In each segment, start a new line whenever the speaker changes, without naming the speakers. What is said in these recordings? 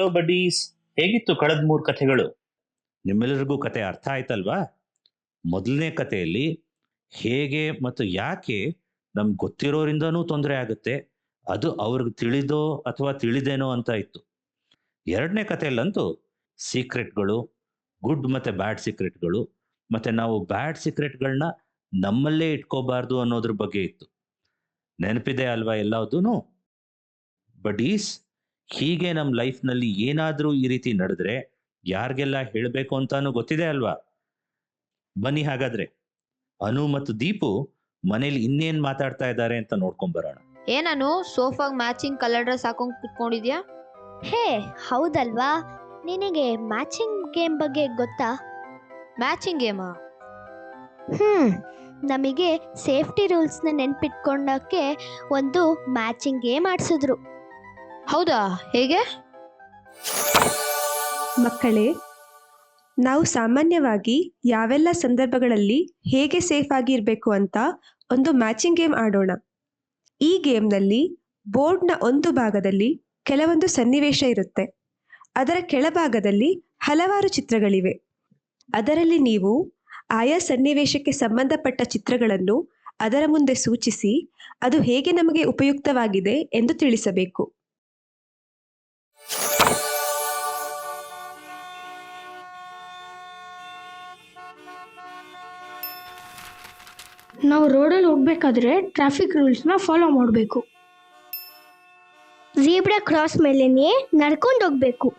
Hello buddies, ಹೇಗಿತ್ತು ಕಳೆದ 3 ಕಥೆಗಳು? ನಿಮ್ಮೆಲ್ಲರಿಗೂ ಕತೆ ಅರ್ಥ ಆಯ್ತಲ್ವಾ? ಮೊದಲನೇ ಕಥೆಯಲ್ಲಿ ಹೇಗೆ ಮತ್ತು ಯಾಕೆ ನಮ್ಗೆ ಗೊತ್ತಿರೋರಿಂದನೂ ತೊಂದರೆ ಆಗುತ್ತೆ, ಅದು ಅವ್ರಿಗೆ ತಿಳಿದೋ ಅಥವಾ ತಿಳಿದೇನೋ ಅಂತ ಇತ್ತು. ಎರಡನೇ ಕಥೆಯಲ್ಲಂತೂ ಸೀಕ್ರೆಟ್ಗಳು, ಗುಡ್ ಮತ್ತೆ ಬ್ಯಾಡ್ ಸೀಕ್ರೆಟ್ಗಳು, ಮತ್ತೆ ನಾವು ಬ್ಯಾಡ್ ಸೀಕ್ರೆಟ್ಗಳನ್ನ ನಮ್ಮಲ್ಲೇ ಇಟ್ಕೋಬಾರ್ದು ಅನ್ನೋದ್ರ ಬಗ್ಗೆ ಇತ್ತು. ನೆನಪಿದೆ ಅಲ್ವಾ ಎಲ್ಲದೂ? ಬಡೀಸ್, ಹೀಗೆ ನಮ್ಮ ಲೈಫ್ನಲ್ಲಿ ಏನಾದರೂ ಈ ರೀತಿ ನಡೆದ್ರೆ ಯಾರಿಗೆಲ್ಲ ಹೇಳಬೇಕು ಅಂತಾನು ಗೊತ್ತಿದೆ ಅಲ್ವಾ? ಬನ್ನಿ ಹಾಗಾದ್ರೆ ಅನು ಮತ್ತು ದೀಪು ಮನೇಲಿ ಇನ್ನೇನ್ ಮಾತಾಡ್ತಾ ಇದ್ದಾರೆ ಅಂತ ನೋಡ್ಕೊಂಡ್ ಬರೋಣ.
ಏನನು ಸೋಫಾಗ್ ಮ್ಯಾಚಿಂಗ್ ಕಲರ್ ಡ್ರೆಸ್ ಹಾಕೊಂಡ್ ಕುತ್ಕೊಂಡಿದ್ಯಾ?
ಹೇ ಹೌದಲ್ವಾ, ನಿನಗೆ ಮ್ಯಾಚಿಂಗ್ ಗೇಮ್ ಬಗ್ಗೆ ಗೊತ್ತಾ?
ಮ್ಯಾಚಿಂಗ್ ಗೇಮಾ?
ನಮಗೆ ಸೇಫ್ಟಿ ರೂಲ್ಸ್ನ ನೆನ್ಪಿಟ್ಕೊಂಡಕ್ಕೆ ಒಂದು ಮ್ಯಾಚಿಂಗ್ ಗೇಮ್ ಆಡ್ಸಿದ್ರು.
ಹೌದಾ, ಹೇಗೆ?
ಮಕ್ಕಳೇ, ನಾವು ಸಾಮಾನ್ಯವಾಗಿ ಯಾವೆಲ್ಲ ಸಂದರ್ಭಗಳಲ್ಲಿ ಹೇಗೆ ಸೇಫ್ ಆಗಿರಬೇಕು ಅಂತ ಒಂದು ಮ್ಯಾಚಿಂಗ್ ಗೇಮ್ ಆಡೋಣ. ಈ ಗೇಮ್ನಲ್ಲಿ ಬೋರ್ಡ್ನ ಒಂದು ಭಾಗದಲ್ಲಿ ಕೆಲವೊಂದು ಸನ್ನಿವೇಶ ಇರುತ್ತೆ. ಅದರ ಕೆಳಭಾಗದಲ್ಲಿ ಹಲವಾರು ಚಿತ್ರಗಳಿವೆ. ಅದರಲ್ಲಿ ನೀವು ಆಯಾ ಸನ್ನಿವೇಶಕ್ಕೆ ಸಂಬಂಧಪಟ್ಟ ಚಿತ್ರಗಳನ್ನು ಅದರ ಮುಂದೆ ಸೂಚಿಸಿ ಅದು ಹೇಗೆ ನಮಗೆ ಉಪಯುಕ್ತವಾಗಿದೆ ಎಂದು ತಿಳಿಸಬೇಕು.
ನಾವು ರೋಡಲ್ಲಿ ಹೋಗ್ಬೇಕಾದ್ರೆ ಟ್ರಾಫಿಕ್ ರೂಲ್ಸ್ನ ಫಾಲೋ ಮಾಡಬೇಕು.
ಝೀಬ್ರಾ ಕ್ರಾಸ್ ಮೇಲೇನೆ ನಡ್ಕೊಂಡು ಹೋಗ್ಬೇಕು.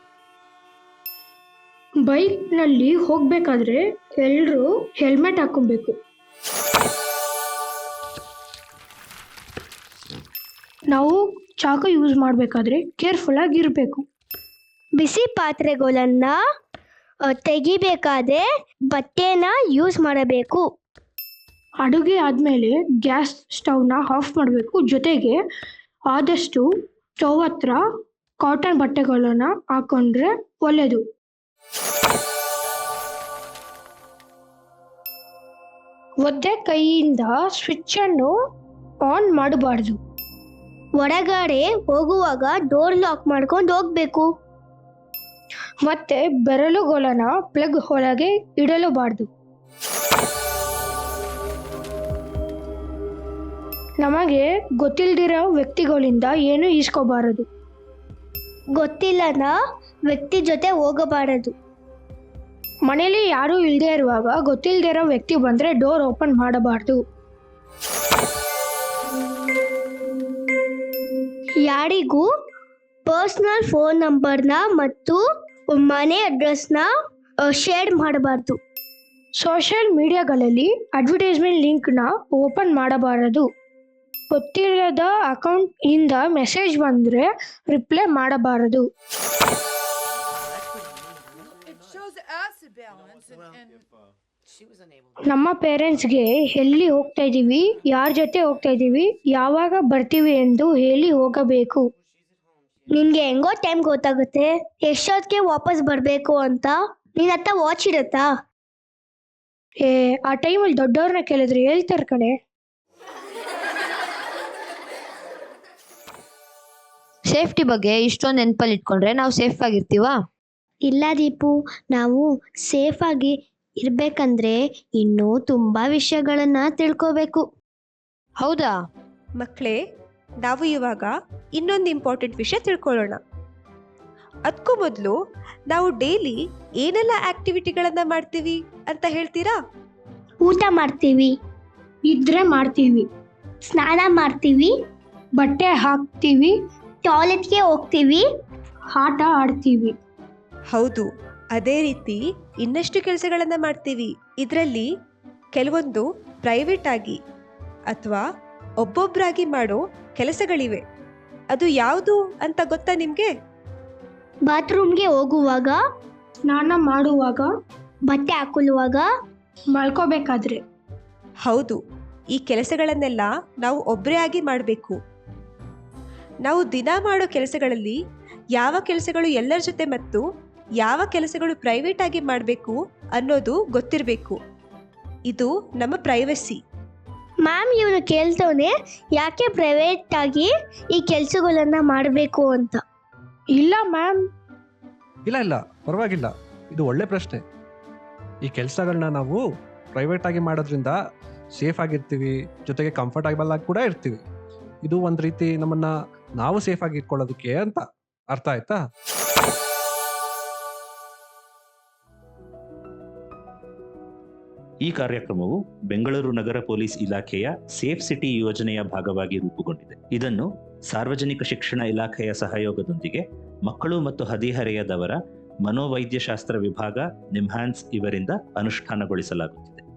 ಬೈಕ್ನಲ್ಲಿ ಹೋಗ್ಬೇಕಾದ್ರೆ ಎಲ್ಲರೂ ಹೆಲ್ಮೆಟ್ ಹಾಕೊಬೇಕು. ನಾವು ಚಾಕು ಯೂಸ್ ಮಾಡಬೇಕಾದ್ರೆ ಕೇರ್ಫುಲ್ ಆಗಿರಬೇಕು.
ಬಿಸಿ ಪಾತ್ರೆಗಳನ್ನ ತೆಗಿಬೇಕಾದ್ರೆ ಬಟ್ಟೆನ ಯೂಸ್ ಮಾಡಬೇಕು.
ಅಡುಗೆ ಆದಮೇಲೆ ಗ್ಯಾಸ್ ಸ್ಟವ್ನ ಆಫ್ ಮಾಡಬೇಕು. ಜೊತೆಗೆ ಆದಷ್ಟು ಸ್ಟವ್ ಹತ್ರ ಕಾಟನ್ ಬಟ್ಟೆಗಳನ್ನು ಹಾಕೊಂಡ್ರೆ ಒಳ್ಳೆಯದು. ಒದ್ದೆ ಕೈಯಿಂದ ಸ್ವಿಚನ್ನು ಆನ್ ಮಾಡಬಾರ್ದು.
ಹೊರಗಡೆ ಹೋಗುವಾಗ ಡೋರ್ ಲಾಕ್ ಮಾಡ್ಕೊಂಡು ಹೋಗ್ಬೇಕು.
ಮತ್ತೆ ಬೆರಳುಗಳನ್ನ ಪ್ಲಗ್ ಒಳಗೆ ಇಡಲಬಾರ್ದು. ನಮಗೆ ಗೊತ್ತಿಲ್ದಿರೋ ವ್ಯಕ್ತಿಗಳಿಂದ ಏನು ಈಸ್ಕೋಬಾರದು.
ಗೊತ್ತಿಲ್ಲದ ವ್ಯಕ್ತಿ ಜೊತೆ ಹೋಗಬಾರದು.
ಮನೇಲಿ ಯಾರೂ ಇಲ್ಲದೆ ಇರುವಾಗ ಗೊತ್ತಿಲ್ದಿರೋ ವ್ಯಕ್ತಿ ಬಂದರೆ ಡೋರ್ ಓಪನ್ ಮಾಡಬಾರ್ದು.
ಯಾರಿಗೂ ಪರ್ಸನಲ್ ಫೋನ್ ನಂಬರ್ನ ಮತ್ತು ಮನೆ ಅಡ್ರೆಸ್ನ ಶೇರ್ ಮಾಡಬಾರ್ದು.
ಸೋಷಿಯಲ್ ಮೀಡಿಯಾಗಳಲ್ಲಿ ಅಡ್ವರ್ಟೈಸ್ಮೆಂಟ್ ಲಿಂಕ್ನ ಓಪನ್ ಮಾಡಬಾರದು. ಗೊತ್ತಿಲ್ಲದ ಅಕೌಂಟ್ ಇಂದ ಮೆಸೇಜ್ ಬಂದರೆ ರಿಪ್ಲೈ ಮಾಡಬಾರದು. ನಮ್ಮ ಪೇರೆಂಟ್ಸ್ಗೆ ಎಲ್ಲಿ ಹೋಗ್ತಾ ಇದ್ದೀವಿ, ಯಾರ ಜೊತೆ ಹೋಗ್ತಾ ಇದ್ದೀವಿ, ಯಾವಾಗ ಬರ್ತೀವಿ ಎಂದು ಹೇಳಿ ಹೋಗಬೇಕು.
ನಿನ್ಗೆ ಹೆಂಗೋ ಟೈಮ್ ಗೊತ್ತಾಗುತ್ತೆ ಎಷ್ಟೊತ್ತಿಗೆ ವಾಪಸ್ ಬರಬೇಕು ಅಂತ? ನಿನ್ನ ಹತ್ರ ವಾಚ್ ಇರುತ್ತಾ?
ಆ ಟೈಮಲ್ಲಿ ದೊಡ್ಡವ್ರನ್ನ ಕೇಳಿದ್ರೆ ಹೇಳ್ತಾರೆ ಕಣೆ.
ಸೇಫ್ಟಿ ಬಗ್ಗೆ ಇಷ್ಟೊಂದು ನೆನಪಲ್ಲಿ ಇಟ್ಕೊಂಡ್ರೆ ನಾವು ಸೇಫ್ ಆಗಿರ್ತೀವಾ?
ಇಲ್ಲ ದೀಪು, ನಾವು ಸೇಫ್ ಆಗಿ ಇರ್ಬೇಕಂದ್ರೆ ಇನ್ನೂ ತುಂಬಾ ವಿಷಯಗಳನ್ನ ತಿಳ್ಕೋಬೇಕು.
ಹೌದಾ?
ಮಕ್ಕಳೇ, ನಾವು ಇವಾಗ ಇನ್ನೊಂದು ಇಂಪಾರ್ಟೆಂಟ್ ವಿಷಯ ತಿಳ್ಕೊಳ್ಳೋಣ. ಅದಕ್ಕೂ ಮೊದಲು ನಾವು ಡೈಲಿ ಏನೆಲ್ಲ ಆಕ್ಟಿವಿಟಿಗಳನ್ನು ಮಾಡ್ತೀವಿ ಅಂತ ಹೇಳ್ತೀರಾ?
ಊಟ ಮಾಡ್ತೀವಿ,
ನಿದ್ರೆ ಮಾಡ್ತೀವಿ,
ಸ್ನಾನ ಮಾಡ್ತೀವಿ,
ಬಟ್ಟೆ ಹಾಕ್ತೀವಿ,
ಟಾಯ್ಲೆಟ್ಗೆ ಹೋಗ್ತೀವಿ,
ಆಟ ಆಡ್ತೀವಿ.
ಹೌದು, ಅದೇ ರೀತಿ ಇನ್ನಷ್ಟು ಕೆಲಸಗಳನ್ನು ಮಾಡ್ತೀವಿ. ಇದರಲ್ಲಿ ಕೆಲವೊಂದು ಪ್ರೈವೇಟ್ ಆಗಿ ಅಥವಾ ಒಬ್ಬೊಬ್ಬರಾಗಿ ಮಾಡೋ ಕೆಲಸಗಳಿವೆ. ಅದು ಯಾವುದು ಅಂತ ಗೊತ್ತಾ ನಿಮಗೆ?
ಬಾತ್ರೂಮ್ಗೆ ಹೋಗುವಾಗ,
ಸ್ನಾನ ಮಾಡುವಾಗ,
ಬಟ್ಟೆ ಹಾಕೊಳ್ಳುವಾಗ,
ಮಲ್ಕೋಬೇಕಾದ್ರೆ.
ಹೌದು, ಈ ಕೆಲಸಗಳನ್ನೆಲ್ಲ ನಾವು ಒಬ್ಬರೇ ಆಗಿ ಮಾಡಬೇಕು. ನಾವು ದಿನ ಮಾಡೋ ಕೆಲಸಗಳಲ್ಲಿ ಯಾವ ಕೆಲಸಗಳು ಎಲ್ಲರ ಜೊತೆ ಮತ್ತು ಯಾವ ಕೆಲಸಗಳು ಪ್ರೈವೇಟ್ ಆಗಿ ಮಾಡಬೇಕು ಅನ್ನೋದು ಗೊತ್ತಿರಬೇಕು. ಇದು ನಮ್ಮ ಪ್ರೈವಸಿ.
ಮ್ಯಾಮ್, ಇವನು ಕೇಳ್ತವನೆ ಯಾಕೆ ಪ್ರೈವೇಟ್ ಆಗಿ ಈ ಕೆಲಸಗಳನ್ನ ಮಾಡಬೇಕು ಅಂತ.
ಇಲ್ಲ ಮ್ಯಾಮ್,
ಇಲ್ಲ ಪರವಾಗಿಲ್ಲ, ಇದು ಒಳ್ಳೆ ಪ್ರಶ್ನೆ. ಈ ಕೆಲಸಗಳನ್ನ ನಾವು ಪ್ರೈವೇಟ್ ಆಗಿ ಮಾಡೋದ್ರಿಂದ ಸೇಫ್ ಆಗಿರ್ತೀವಿ, ಜೊತೆಗೆ ಕಂಫರ್ಟಬಲ್ ಆಗಿ ಕೂಡ ಇರ್ತೀವಿ. ಇದು ಒಂದ್ ರೀತಿ ನಮ್ಮನ್ನ ನಾವು ಸೇಫ್ ಆಗಿ ಇಟ್ಕೊಳ್ಳೋದಕ್ಕೆ ಅಂತ. ಅರ್ಥ ಆಯ್ತಾ?
ಈ ಕಾರ್ಯಕ್ರಮವು ಬೆಂಗಳೂರು ನಗರ ಪೊಲೀಸ್ ಇಲಾಖೆಯ ಸೇಫ್ ಸಿಟಿ ಯೋಜನೆಯ ಭಾಗವಾಗಿ ರೂಪುಗೊಂಡಿದೆ. ಇದನ್ನು ಸಾರ್ವಜನಿಕ ಶಿಕ್ಷಣ ಇಲಾಖೆಯ ಸಹಯೋಗದೊಂದಿಗೆ ಮಕ್ಕಳು ಮತ್ತು ಹದಿಹರೆಯದವರ ಮನೋವೈದ್ಯಶಾಸ್ತ್ರ ವಿಭಾಗ, ನಿಮ್ಹಾನ್ಸ್ ಇವರಿಂದ ಅನುಷ್ಠಾನಗೊಳಿಸಲಾಗುತ್ತಿದೆ.